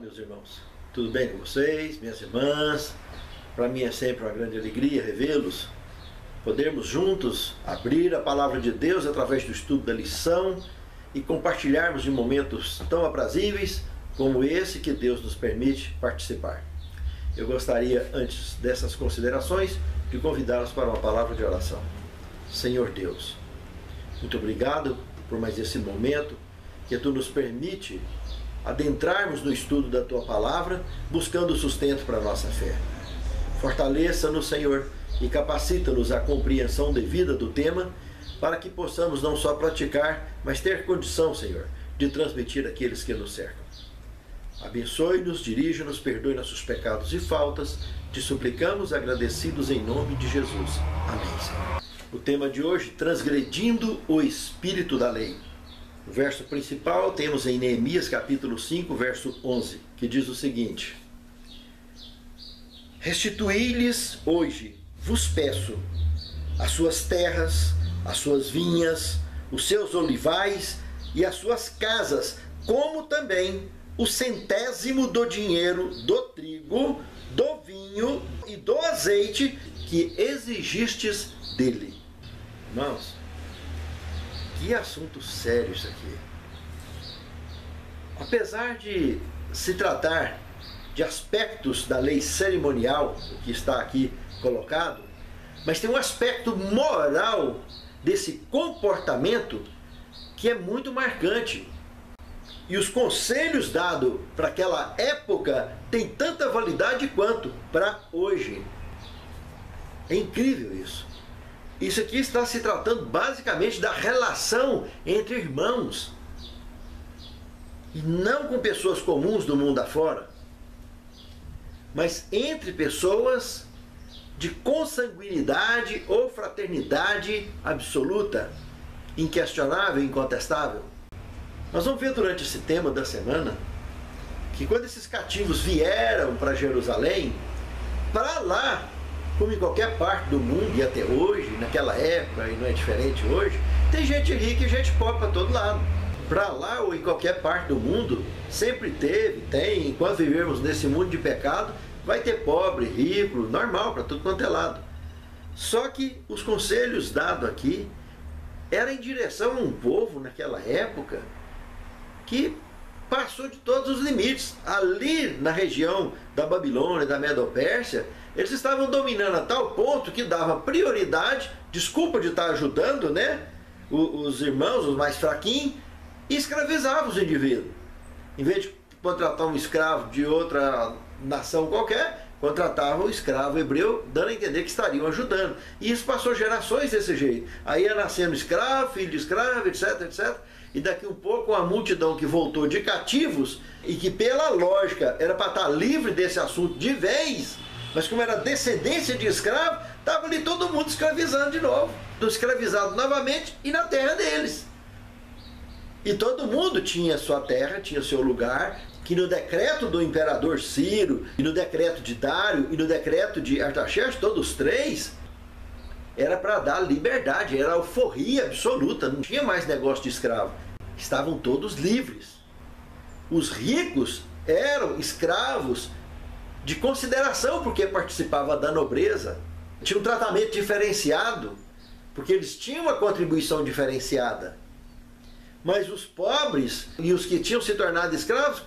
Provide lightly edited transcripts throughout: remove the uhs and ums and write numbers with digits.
meus irmãos. Tudo bem com vocês, minhas irmãs? Para mim é sempre uma grande alegria revê-los, podermos juntos abrir a palavra de Deus através do estudo da lição e compartilharmos de momentos tão aprazíveis como esse que Deus nos permite participar. Eu gostaria, antes dessas considerações, de convidá-los para uma palavra de oração. Senhor Deus, muito obrigado por mais esse momento que Tu nos permite adentrarmos no estudo da Tua palavra, buscando sustento para a nossa fé. Fortaleça-nos, Senhor, e capacita-nos à compreensão devida do tema, para que possamos não só praticar, mas ter condição, Senhor, de transmitir àqueles que nos cercam. Abençoe-nos, dirija-nos, perdoe nossos pecados e faltas. Te suplicamos, agradecidos em nome de Jesus. Amém, Senhor. O tema de hoje, transgredindo o espírito da lei. O verso principal temos em Neemias capítulo 5, verso 11, que diz o seguinte: Restituí-lhes hoje, vos peço, as suas terras, as suas vinhas, os seus olivais e as suas casas, como também o centésimo do dinheiro, do trigo, do vinho e do azeite que exigistes dele. Irmãos, que assunto sério isso aqui. Apesar de se tratar de aspectos da lei cerimonial, o que está aqui colocado, mas tem um aspecto moral desse comportamento que é muito marcante. E os conselhos dados para aquela época têm tanta validade quanto para hoje. É incrível isso. Isso aqui está se tratando basicamente da relação entre irmãos. E não com pessoas comuns do mundo afora, mas entre pessoas de consanguinidade ou fraternidade absoluta, inquestionável e incontestável. Nós vamos ver durante esse tema da semana que quando esses cativos vieram para Jerusalém, para lá, como em qualquer parte do mundo e até hoje, naquela época e não é diferente hoje, tem gente rica e gente pobre para todo lado. Para lá ou em qualquer parte do mundo, sempre teve, tem, enquanto vivermos nesse mundo de pecado, vai ter pobre, rico, normal, para tudo quanto é lado. Só que os conselhos dados aqui eram em direção a um povo naquela época que passou de todos os limites. Ali na região da Babilônia, da Medo-Pérsia, eles estavam dominando a tal ponto que dava prioridade, desculpa de estar ajudando, né, os irmãos, os mais fraquinhos, e escravizavam os indivíduos. Em vez de contratar um escravo de outra nação qualquer, contratavam o escravo hebreu, dando a entender que estariam ajudando. E isso passou gerações desse jeito. Aí ia nascendo escravo, filho de escravo, etc, etc. E daqui um pouco uma multidão que voltou de cativos e que pela lógica era para estar livre desse assunto de vez, mas como era descendência de escravo, estava ali todo mundo escravizando de novo, escravizado novamente e na terra deles. E todo mundo tinha sua terra, tinha seu lugar, que no decreto do imperador Ciro, e no decreto de Dário, e no decreto de Artaxerxes, todos três, era para dar liberdade, era alforria absoluta, não tinha mais negócio de escravo. Estavam todos livres. Os ricos eram escravos de consideração, porque participavam da nobreza. Tinha um tratamento diferenciado, porque eles tinham uma contribuição diferenciada. Mas os pobres e os que tinham se tornado escravos,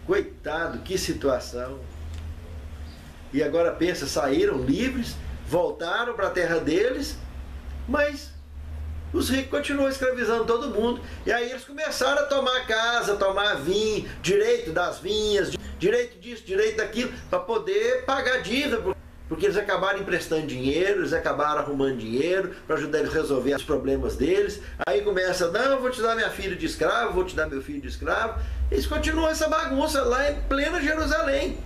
coitado, que situação. E agora pensa, saíram livres, voltaram para a terra deles, mas os ricos continuam escravizando todo mundo. E aí eles começaram a tomar casa, tomar vinho, direito das vinhas, direito disso, direito daquilo, para poder pagar a dívida, porque eles acabaram emprestando dinheiro, eles acabaram arrumando dinheiro para ajudar eles a resolver os problemas deles. Aí começa, não, eu vou te dar minha filha de escravo, vou te dar meu filho de escravo. Eles continuam essa bagunça lá em plena Jerusalém.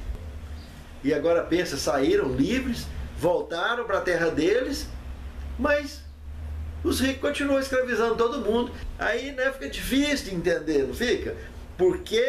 E agora pensa, saíram livres, voltaram para a terra deles, mas os ricos continuam escravizando todo mundo. Aí, né, fica difícil de entender, não fica? Por que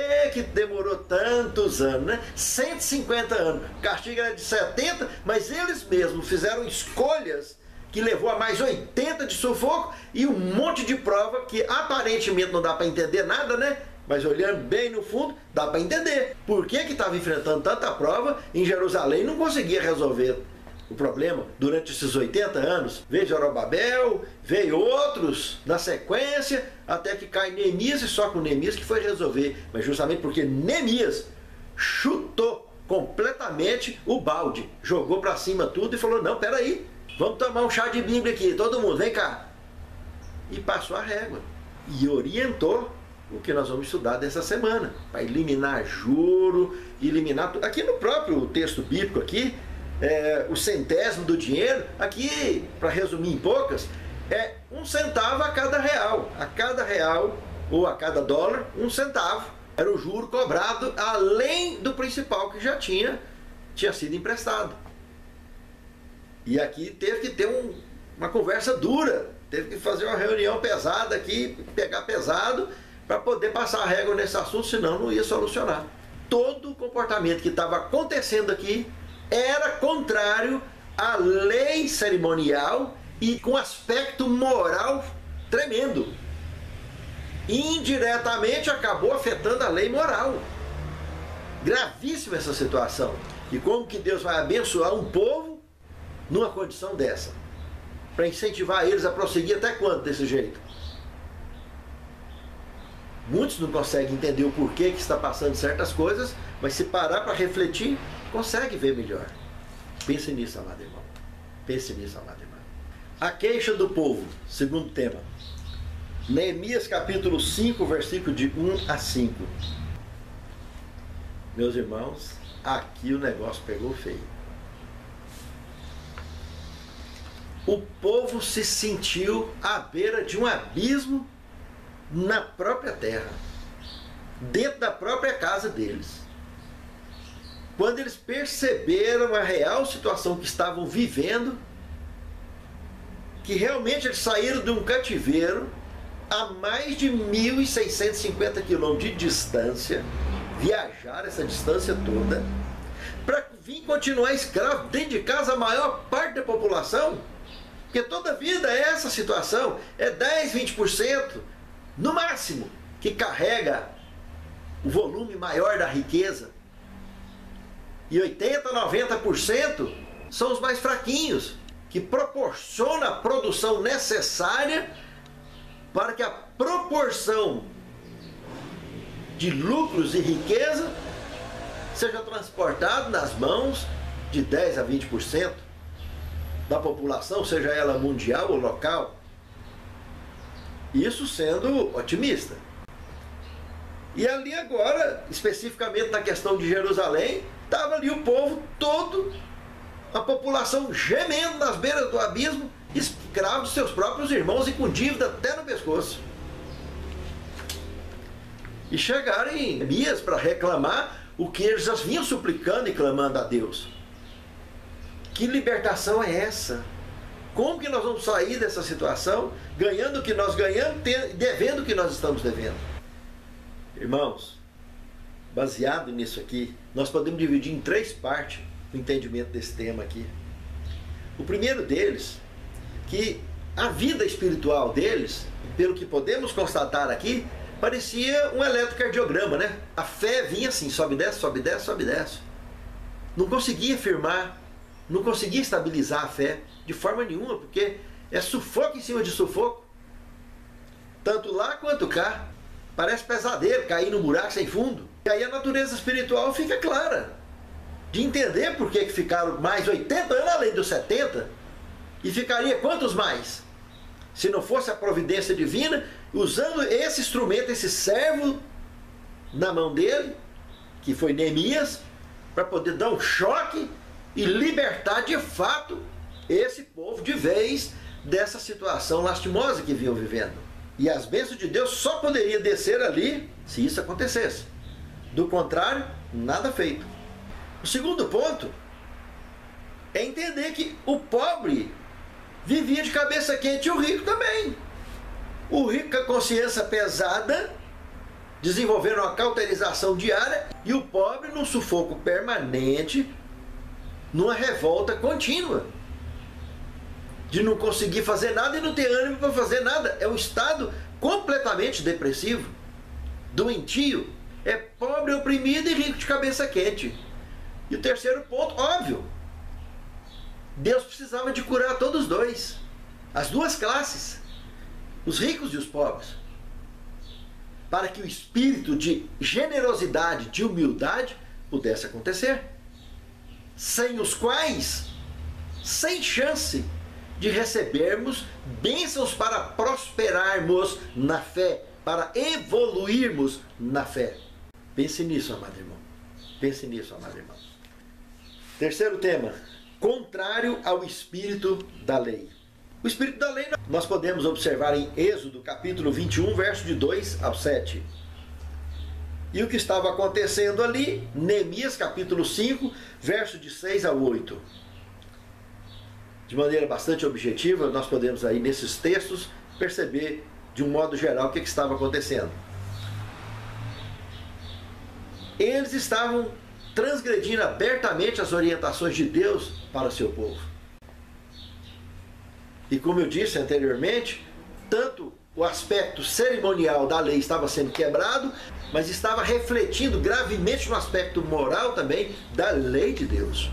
demorou tantos anos, né? 150 anos. O castigo era de 70, mas eles mesmos fizeram escolhas que levou a mais 80 de sufoco e um monte de prova que aparentemente não dá para entender nada, né? Mas olhando bem no fundo, dá para entender por que estava enfrentando tanta prova em Jerusalém e não conseguia resolver o problema durante esses 80 anos. Veio Zorobabel, veio outros na sequência, até que cai Neemias, e só com Neemias que foi resolver. Mas justamente porque Neemias chutou completamente o balde, jogou para cima tudo e falou: não, peraí, vamos tomar um chá de Bíblia aqui, todo mundo, vem cá. E passou a régua e orientou o que nós vamos estudar dessa semana, para eliminar juro, eliminar tudo. Aqui no próprio texto bíblico aqui, o centésimo do dinheiro, aqui, para resumir em poucas, é 1 centavo a cada real ou a cada dólar, 1 centavo. Era o juro cobrado além do principal que já tinha sido emprestado. E aqui teve que ter uma conversa dura, teve que fazer uma reunião pesada aqui, pegar pesado, para poder passar a régua nesse assunto, senão não ia solucionar. Todo o comportamento que estava acontecendo aqui era contrário à lei cerimonial e com aspecto moral tremendo. Indiretamente acabou afetando a lei moral. Gravíssima essa situação. E como que Deus vai abençoar um povo numa condição dessa? Para incentivar eles a prosseguir até quando desse jeito? Muitos não conseguem entender o porquê que está passando certas coisas, mas se parar para refletir, consegue ver melhor. Pense nisso, amado irmão. Pense nisso, amado irmão. A queixa do povo, segundo tema. Neemias capítulo 5, versículo de 1 a 5. Meus irmãos, aqui o negócio pegou feio. O povo se sentiu à beira de um abismo na própria terra, dentro da própria casa deles. Quando eles perceberam a real situação que estavam vivendo, que realmente eles saíram de um cativeiro a mais de 1.650 quilômetros de distância, viajaram essa distância toda, para vir continuar escravo dentro de casa, a maior parte da população, porque toda vida é essa situação, é 10, 20%, no máximo, que carrega o volume maior da riqueza. E 80%, 90% são os mais fraquinhos, que proporcionam a produção necessária para que a proporção de lucros e riqueza seja transportado nas mãos de 10 a 20% da população, seja ela mundial ou local. Isso sendo otimista. E ali agora, especificamente na questão de Jerusalém, estava ali o povo todo, a população gemendo nas beiras do abismo, escravo dos seus próprios irmãos e com dívida até no pescoço. E chegaram em Neemias para reclamar o que eles já vinham suplicando e clamando a Deus. Que libertação é essa? Como que nós vamos sair dessa situação, ganhando o que nós ganhamos, devendo o que nós estamos devendo? Irmãos, baseado nisso aqui, nós podemos dividir em 3 partes o entendimento desse tema aqui. O primeiro deles, que a vida espiritual deles, pelo que podemos constatar aqui, parecia um eletrocardiograma, né? A fé vinha assim, sobe, desce, sobe, desce, sobe, desce. Não conseguia firmar, não conseguia estabilizar a fé de forma nenhuma, porque é sufoco em cima de sufoco. Tanto lá quanto cá. Parece pesadelo, cair num buraco sem fundo. E aí a natureza espiritual fica clara. De entender por que ficaram mais 80 anos além dos 70. E ficaria quantos mais? Se não fosse a providência divina, usando esse instrumento, esse servo na mão dele, que foi Neemias, para poder dar um choque e libertar de fato esse povo de vez dessa situação lastimosa que vinham vivendo. E as bênçãos de Deus só poderia descer ali se isso acontecesse. Do contrário, nada feito. O segundo ponto é entender que o pobre vivia de cabeça quente e o rico também. O rico com a consciência pesada, desenvolvendo uma cauterização diária, e o pobre num sufoco permanente, numa revolta contínua, de não conseguir fazer nada e não ter ânimo para fazer nada. É um estado completamente depressivo. doentio, é pobre, oprimido e rico de cabeça quente. E o terceiro ponto, óbvio, Deus precisava de curar todos os dois, as duas classes, os ricos e os pobres, para que o espírito de generosidade, de humildade pudesse acontecer, sem os quais, sem chance de recebermos bênçãos para prosperarmos na fé, para evoluirmos na fé. Pense nisso, amado irmão. Pense nisso, amado irmão. Terceiro tema, contrário ao espírito da lei. O espírito da lei nós podemos observar em Êxodo capítulo 21, verso de 2 ao 7. E o que estava acontecendo ali, Neemias capítulo 5, verso de 6 a 8. De maneira bastante objetiva, nós podemos aí nesses textos perceber de um modo geral o que estava acontecendo. Eles estavam transgredindo abertamente as orientações de Deus para o seu povo. E como eu disse anteriormente, tanto o aspecto cerimonial da lei estava sendo quebrado, mas estava refletindo gravemente no aspecto moral também da lei de Deus.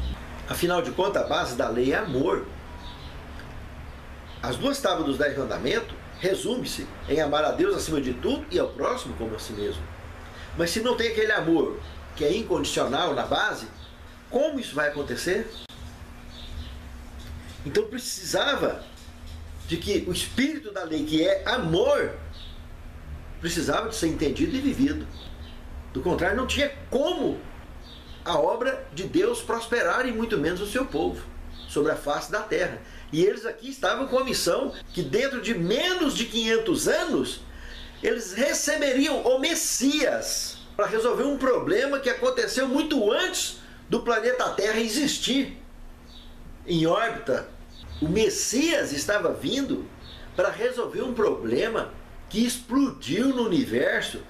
Afinal de contas, a base da lei é amor. As duas tábuas dos 10 mandamentos resume-se em amar a Deus acima de tudo e ao próximo como a si mesmo. Mas se não tem aquele amor que é incondicional na base, como isso vai acontecer? Então precisava de que o espírito da lei, que é amor, precisava de ser entendido e vivido. Do contrário, não tinha como a obra de Deus prosperar, e muito menos o seu povo, sobre a face da terra. E eles aqui estavam com a missão que dentro de menos de 500 anos, eles receberiam o Messias para resolver um problema que aconteceu muito antes do planeta Terra existir em órbita. O Messias estava vindo para resolver um problema que explodiu no universo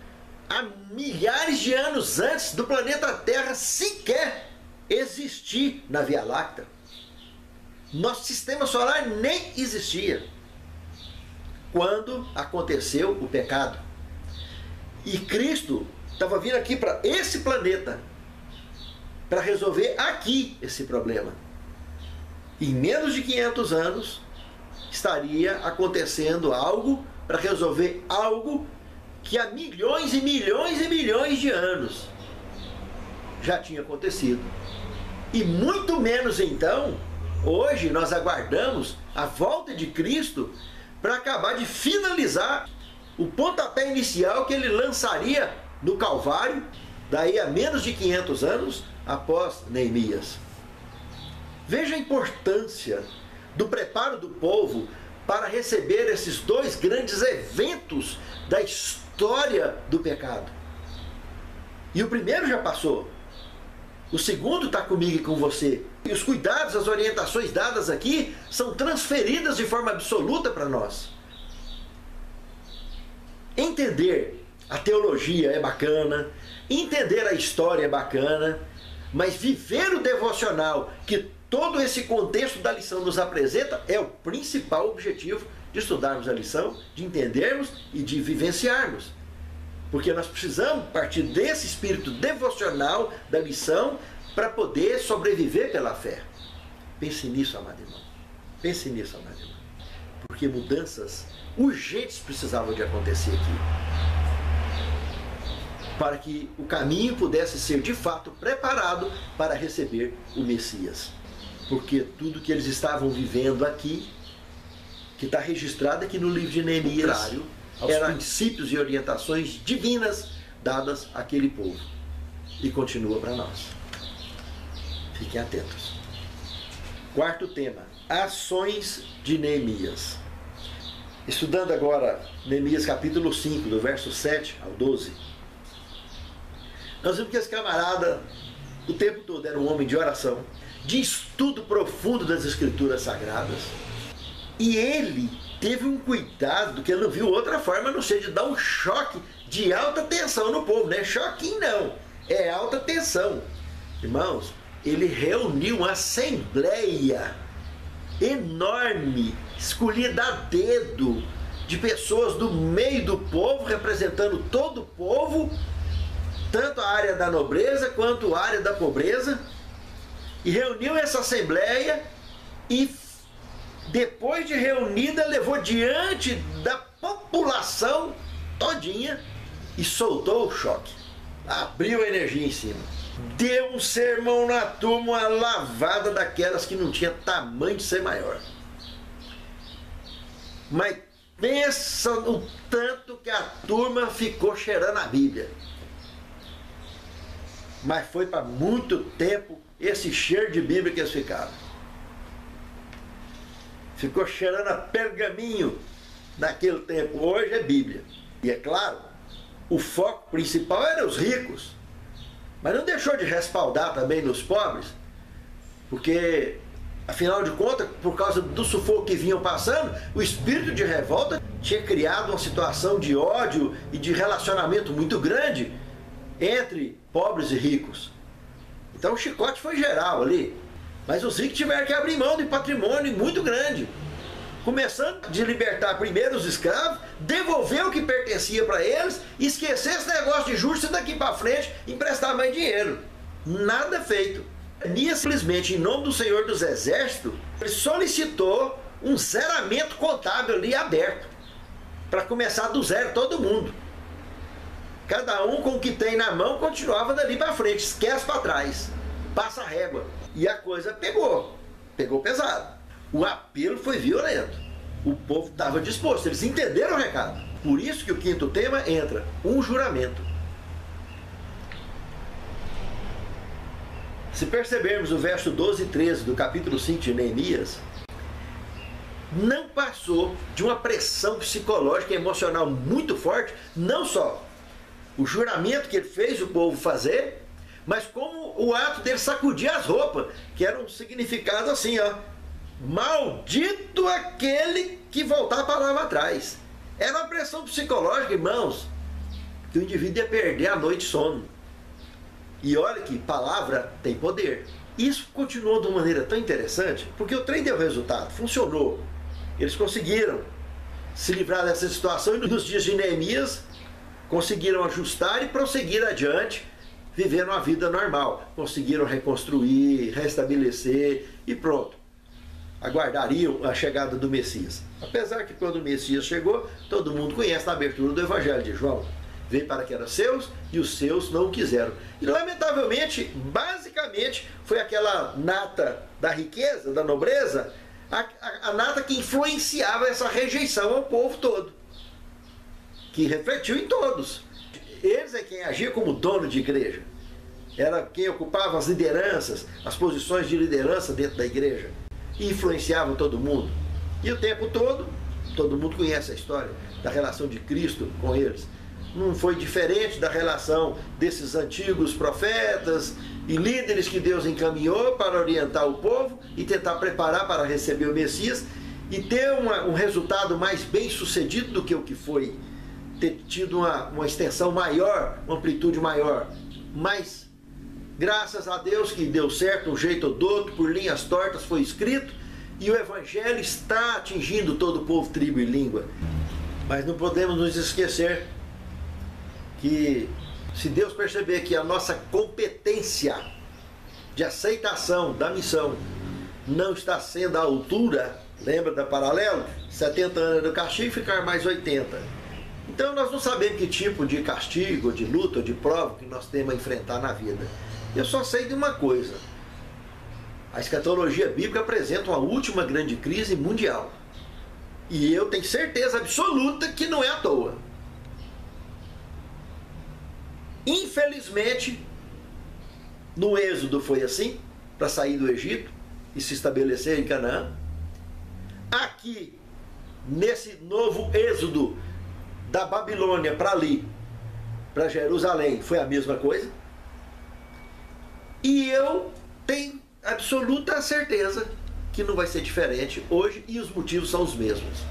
há milhares de anos antes do planeta Terra sequer existir na Via Láctea. Nosso sistema solar nem existia quando aconteceu o pecado. E Cristo estava vindo aqui para esse planeta para resolver aqui esse problema. Em menos de 500 anos estaria acontecendo algo para resolver algo que há milhões e milhões e milhões de anos já tinha acontecido. E muito menos então, hoje nós aguardamos a volta de Cristo para acabar de finalizar o pontapé inicial que ele lançaria no Calvário, daí a menos de 500 anos após Neemias. Veja a importância do preparo do povo para receber esses dois grandes eventos da história do pecado. E o primeiro já passou. O segundo está comigo e com você. E os cuidados, as orientações dadas aqui são transferidas de forma absoluta para nós. Entender a teologia é bacana, entender a história é bacana, mas viver o devocional que todo esse contexto da lição nos apresenta é o principal objetivo de estudarmos a lição, de entendermos e de vivenciarmos. Porque nós precisamos partir desse espírito devocional da lição para poder sobreviver pela fé. Pense nisso, amado irmão. Pense nisso, amado irmão. Porque mudanças urgentes precisavam de acontecer aqui, para que o caminho pudesse ser de fato preparado para receber o Messias. Porque tudo que eles estavam vivendo aqui, que está registrado aqui no livro de Neemias, eram princípios e orientações divinas dadas àquele povo. E continua para nós. Fiquem atentos. Quarto tema, ações de Neemias. Estudando agora Neemias capítulo 5, do verso 7 ao 12, nós vimos que esse camarada, o tempo todo, era um homem de oração, de estudo profundo das Escrituras Sagradas. E ele teve um cuidado que ele não viu outra forma a não ser de dar um choque de alta tensão no povo. Não é choquinho não, é alta tensão. Irmãos, ele reuniu uma assembleia enorme, escolhida a dedo, de pessoas do meio do povo, representando todo o povo, tanto a área da nobreza quanto a área da pobreza, e reuniu essa assembleia e, depois de reunida, levou diante da população todinha e soltou o choque. Abriu a energia em cima. Deu um sermão na turma, uma lavada daquelas que não tinha tamanho de ser maior. Mas pensa no tanto que a turma ficou cheirando a Bíblia. Mas foi para muito tempo esse cheiro de Bíblia que eles ficaram. Ficou cheirando a pergaminho naquele tempo. Hoje é Bíblia. E é claro, o foco principal era os ricos. Mas não deixou de respaldar também nos pobres, porque, afinal de contas, por causa do sufoco que vinham passando, o espírito de revolta tinha criado uma situação de ódio e de relacionamento muito grande entre pobres e ricos. Então o chicote foi geral ali. Mas os ricos tiveram que abrir mão de patrimônio muito grande. Começando de libertar primeiro os escravos, devolver o que pertencia para eles, esquecer esse negócio de juros e daqui para frente emprestar mais dinheiro. Nada feito. Neemias, simplesmente, em nome do Senhor dos Exércitos, ele solicitou um zeramento contábil ali aberto, para começar do zero todo mundo. Cada um com o que tem na mão continuava dali para frente, esquece para trás, passa a régua. E a coisa pegou pesado. O apelo foi violento. O povo estava disposto, eles entenderam o recado. Por isso que o quinto tema entra, um juramento. Se percebermos o verso 12 e 13 do capítulo 5 de Neemias, não passou de uma pressão psicológica e emocional muito forte, não só o juramento que ele fez o povo fazer, mas como o ato dele sacudir as roupas, que era um significado assim, ó: maldito aquele que voltar a palavra atrás. Era uma pressão psicológica, irmãos, que o indivíduo ia perder a noite de sono. E olha que palavra tem poder. Isso continuou de uma maneira tão interessante, porque o trem deu resultado, funcionou. Eles conseguiram se livrar dessa situação e nos dias de Neemias conseguiram ajustar e prosseguir adiante, vivendo uma vida normal. Conseguiram reconstruir, restabelecer e pronto. Aguardariam a chegada do Messias. Apesar que quando o Messias chegou, todo mundo conhece a abertura do Evangelho de João. Veio para que eram seus e os seus não o quiseram. E lamentavelmente, basicamente, foi aquela nata da riqueza, da nobreza, a nata que influenciava essa rejeição ao povo todo, que refletiu em todos. Eles é quem agia como dono de igreja. Era quem ocupava as lideranças, as posições de liderança dentro da igreja. E influenciavam todo mundo. E o tempo todo mundo conhece a história da relação de Cristo com eles. Não foi diferente da relação desses antigos profetas e líderes que Deus encaminhou para orientar o povo e tentar preparar para receber o Messias e ter um resultado mais bem sucedido do que o que foi, ter tido uma extensão maior, uma amplitude maior. Mas graças a Deus que deu certo, de um jeito ou do outro, por linhas tortas foi escrito, e o Evangelho está atingindo todo o povo, tribo e língua. Mas não podemos nos esquecer que, se Deus perceber que a nossa competência de aceitação da missão não está sendo à altura, lembra da paralelo? 70 anos do castigo e ficar mais 80. Então nós não sabemos que tipo de castigo, de luta, de prova que nós temos a enfrentar na vida. Eu só sei de uma coisa: a escatologia bíblica apresenta uma última grande crise mundial. E eu tenho certeza absoluta que não é à toa. Infelizmente, no Êxodo foi assim, para sair do Egito e se estabelecer em Canaã. Aqui, nesse novo Êxodo da Babilônia para ali, para Jerusalém, foi a mesma coisa. E eu tenho absoluta certeza que não vai ser diferente hoje, e os motivos são os mesmos.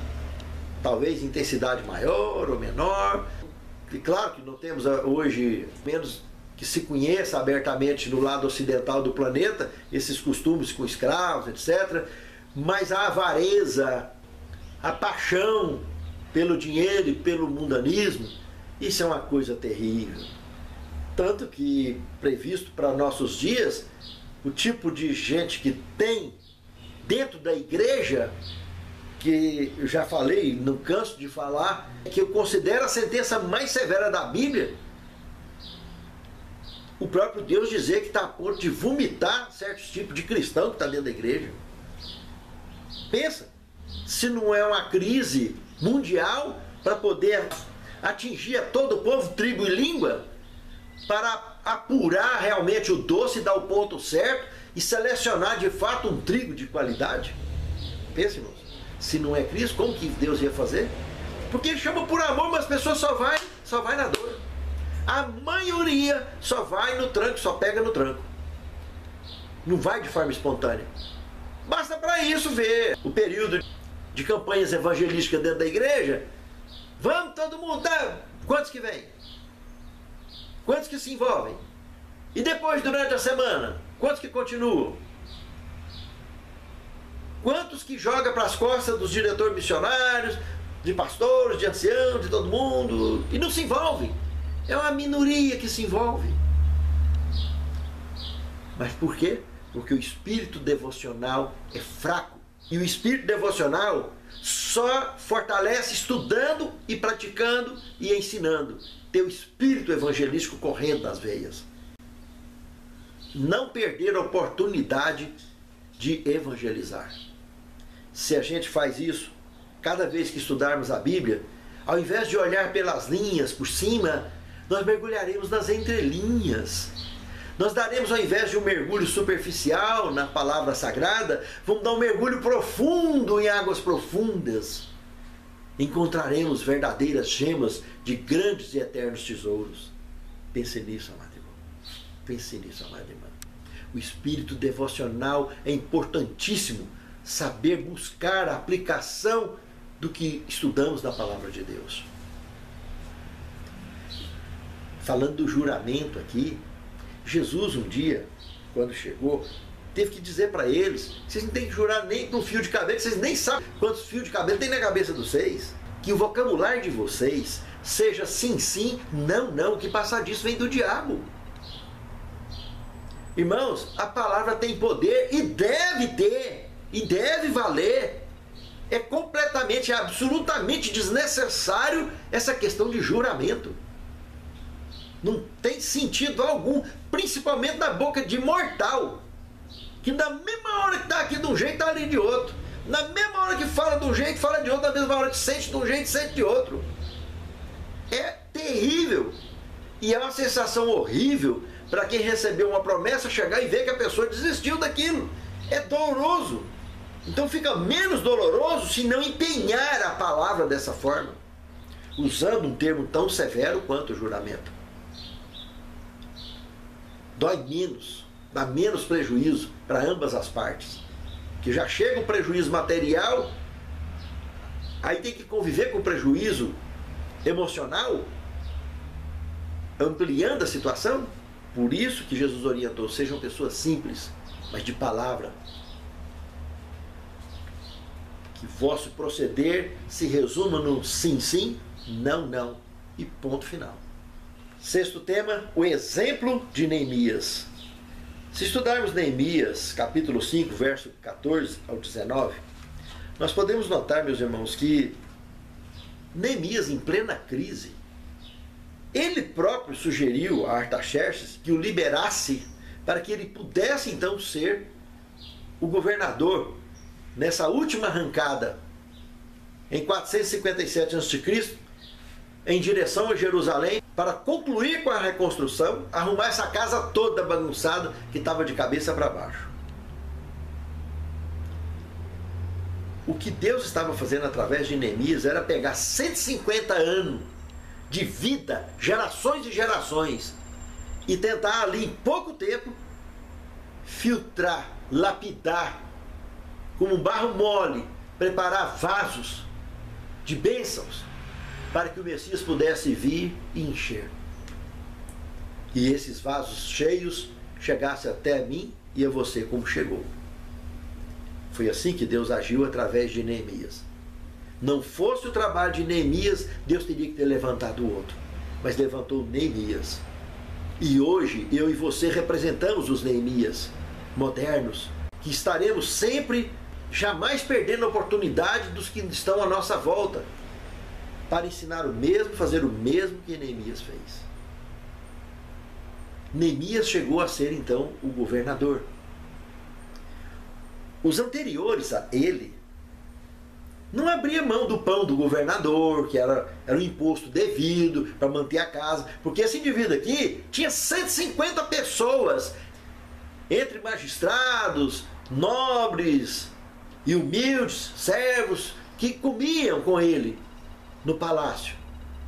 Talvez intensidade maior ou menor. E claro que não temos hoje, menos que se conheça abertamente no lado ocidental do planeta, esses costumes com escravos, etc. Mas a avareza, a paixão pelo dinheiro e pelo mundanismo, Isso é uma coisa terrível. Tanto que, previsto para nossos dias, o tipo de gente que tem dentro da igreja, que eu já falei, não canso de falar, que eu considero a sentença mais severa da Bíblia, o próprio Deus dizer que está a ponto de vomitar certos tipos de cristão que está dentro da igreja. Pensa, se não é uma crise mundial para poder atingir a todo o povo, tribo e língua, para apurar realmente o doce, dar o ponto certo e selecionar de fato um trigo de qualidade. Pensa, irmãos, se não é Cristo, como que Deus ia fazer? Porque ele chama por amor, mas as pessoas só vai na dor. A maioria só vai no tranco, só pega no tranco. Não vai de forma espontânea. Basta para isso ver o período de campanhas evangelísticas dentro da igreja. Vamos todo mundo, tá? Quantos que vêm? Quantos que se envolvem? E depois, durante a semana, quantos que continuam? Quantos que jogam para as costas dos diretores missionários, de pastores, de anciãos, de todo mundo, e não se envolvem? É uma minoria que se envolve. Mas por quê? Porque o espírito devocional é fraco. E o espírito devocional só fortalece estudando e praticando e ensinando. Ter o espírito evangelístico correndo nas veias. Não perder a oportunidade de evangelizar. Se a gente faz isso, cada vez que estudarmos a Bíblia, ao invés de olhar pelas linhas, por cima, nós mergulharemos nas entrelinhas. Nós daremos, ao invés de um mergulho superficial na palavra sagrada, vamos dar um mergulho profundo em águas profundas. Encontraremos verdadeiras gemas de grandes e eternos tesouros. Pense nisso, amado irmão. Pense nisso, amada irmã. O espírito devocional é importantíssimo. Saber buscar a aplicação do que estudamos na palavra de Deus. Falando do juramento aqui, Jesus um dia, quando chegou, teve que dizer para eles: vocês não têm que jurar nem com fio de cabelo, vocês nem sabem quantos fios de cabelo tem na cabeça de vocês. Que o vocabulário de vocês seja sim, sim, não, não, que passar disso vem do diabo. Irmãos, a palavra tem poder e deve ter, e deve valer. É completamente, absolutamente desnecessário essa questão de juramento. Não tem sentido algum, principalmente na boca de mortal, que na mesma hora que está aqui de um jeito, está ali de outro. Na mesma hora que fala de um jeito, fala de outro. Na mesma hora que sente de um jeito, sente de outro. É terrível. E é uma sensação horrível para quem recebeu uma promessa chegar e ver que a pessoa desistiu daquilo. É doloroso. Então fica menos doloroso se não empenhar a palavra dessa forma, usando um termo tão severo quanto o juramento. Dói menos, dá menos prejuízo para ambas as partes. Que já chega o prejuízo material, aí tem que conviver com o prejuízo emocional, ampliando a situação. Por isso que Jesus orientou: sejam pessoas simples, mas de palavra. Que vosso proceder se resuma no sim, sim, não, não e ponto final. Sexto tema, o exemplo de Neemias. Se estudarmos Neemias, capítulo 5, verso 14 ao 19, nós podemos notar, meus irmãos, que Neemias, em plena crise, ele próprio sugeriu a Artaxerxes que o liberasse para que ele pudesse então ser o governador nessa última arrancada em 457 a.C., em direção a Jerusalém, para concluir com a reconstrução, arrumar essa casa toda bagunçada que estava de cabeça para baixo. O que Deus estava fazendo através de Neemias era pegar 150 anos de vida, gerações e gerações, e tentar ali em pouco tempo filtrar, lapidar, como um barro mole, preparar vasos de bênçãos para que o Messias pudesse vir e encher. E esses vasos cheios chegassem até mim e a você, como chegou. Foi assim que Deus agiu através de Neemias. Não fosse o trabalho de Neemias, Deus teria que ter levantado outro. mas levantou Neemias. E hoje eu e você representamos os Neemias modernos, que estaremos sempre, jamais perdendo a oportunidade dos que estão à nossa volta, para ensinar o mesmo, fazer o mesmo que Neemias fez. Neemias chegou a ser então o governador. Os anteriores a ele não abria mão do pão do governador, que era o imposto devido para manter a casa, porque esse indivíduo aqui tinha 150 pessoas, entre magistrados, nobres e humildes, servos, que comiam com ele no palácio.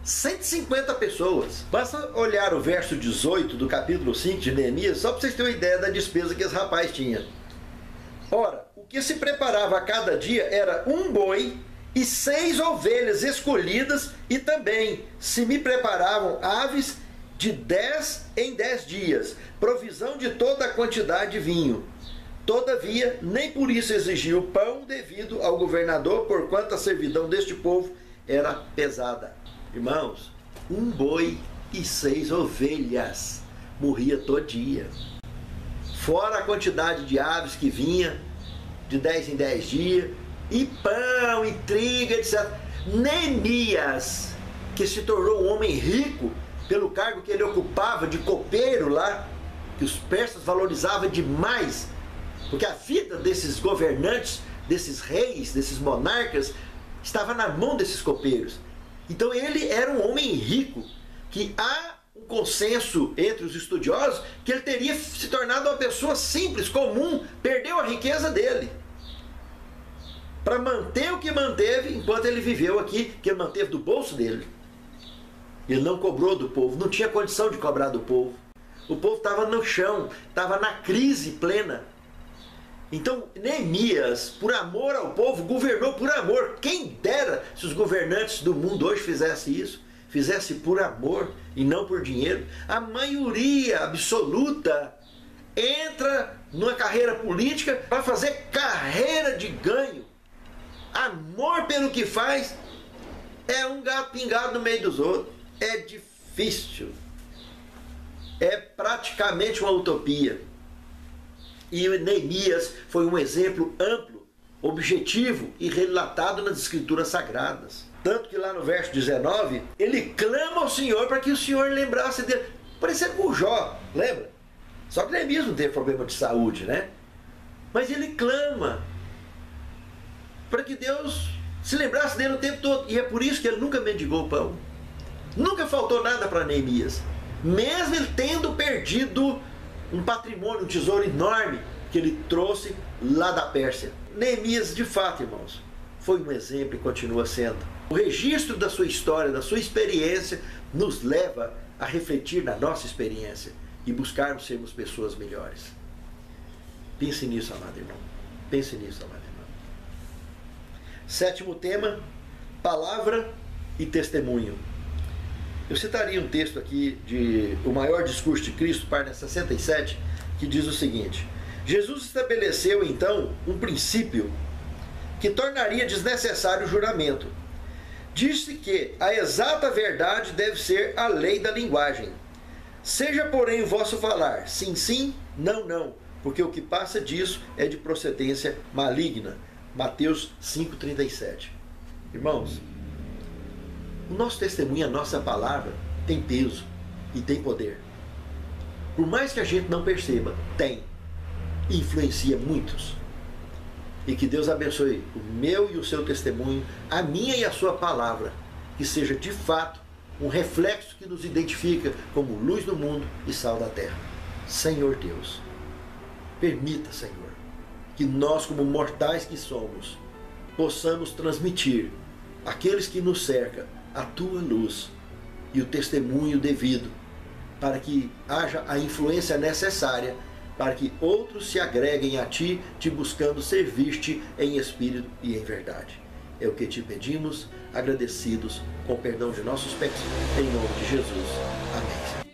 150 pessoas. Basta olhar o verso 18 do capítulo 5 de Neemias, só para vocês terem uma ideia da despesa que esse rapaz tinha. Ora, o que se preparava a cada dia era um boi e 6 ovelhas escolhidas, e também se me preparavam aves de 10 em 10 dias, provisão de toda a quantidade de vinho. Todavia, nem por isso exigia o pão devido ao governador, porquanto a servidão deste povo era pesada. Irmãos, um boi e 6 ovelhas morria todo dia. Fora a quantidade de aves que vinha de 10 em 10 dias, e pão, e trigo, etc. Neemias, que se tornou um homem rico pelo cargo que ele ocupava de copeiro lá, que os persas valorizavam demais, porque a vida desses governantes, desses reis, desses monarcas, estava na mão desses copeiros. Então ele era um homem rico, que há um consenso entre os estudiosos que ele teria se tornado uma pessoa simples, comum, perdeu a riqueza dele para manter o que manteve enquanto ele viveu aqui, que ele manteve do bolso dele. Ele não cobrou do povo, não tinha condição de cobrar do povo. O povo estava no chão, estava na crise plena. Então Neemias, por amor ao povo, governou por amor. Quem dera se os governantes do mundo hoje fizessem isso, fizesse por amor e não por dinheiro. A maioria absoluta entra numa carreira política para fazer carreira de ganho. Amor pelo que faz é um gato pingado no meio dos outros. É difícil. É praticamente uma utopia. E Neemias foi um exemplo amplo, objetivo e relatado nas Escrituras Sagradas. Tanto que lá no verso 19, ele clama ao Senhor para que o Senhor lembrasse dele. Parecendo com Jó, lembra? Só que Neemias não teve problema de saúde, né? Mas ele clama para que Deus se lembrasse dele o tempo todo. E é por isso que ele nunca mendigou pão. Nunca faltou nada para Neemias. Mesmo ele tendo perdido um patrimônio, um tesouro enorme que ele trouxe lá da Pérsia. Neemias, de fato, irmãos, foi um exemplo e continua sendo. O registro da sua história, da sua experiência, nos leva a refletir na nossa experiência e buscarmos sermos pessoas melhores. Pense nisso, amado irmão. Pense nisso, amado irmão. 7º tema, palavra e testemunho. Eu citaria um texto aqui de O Maior Discurso de Cristo, página 67, que diz o seguinte: Jesus estabeleceu então um princípio que tornaria desnecessário o juramento. Disse que a exata verdade deve ser a lei da linguagem. Seja, porém, o vosso falar sim, sim, não, não, porque o que passa disso é de procedência maligna. Mateus 5,37. Irmãos, o nosso testemunho, a nossa palavra, tem peso e tem poder. Por mais que a gente não perceba, tem. E influencia muitos. E que Deus abençoe o meu e o seu testemunho, a minha e a sua palavra, que seja de fato um reflexo que nos identifica como luz do mundo e sal da terra. Senhor Deus, permita, Senhor, que nós, como mortais que somos, possamos transmitir àqueles que nos cercam a tua luz e o testemunho devido, para que haja a influência necessária para que outros se agreguem a ti, te buscando servir-te em espírito e em verdade. É o que te pedimos, agradecidos, com perdão de nossos pecados, em nome de Jesus. Amém.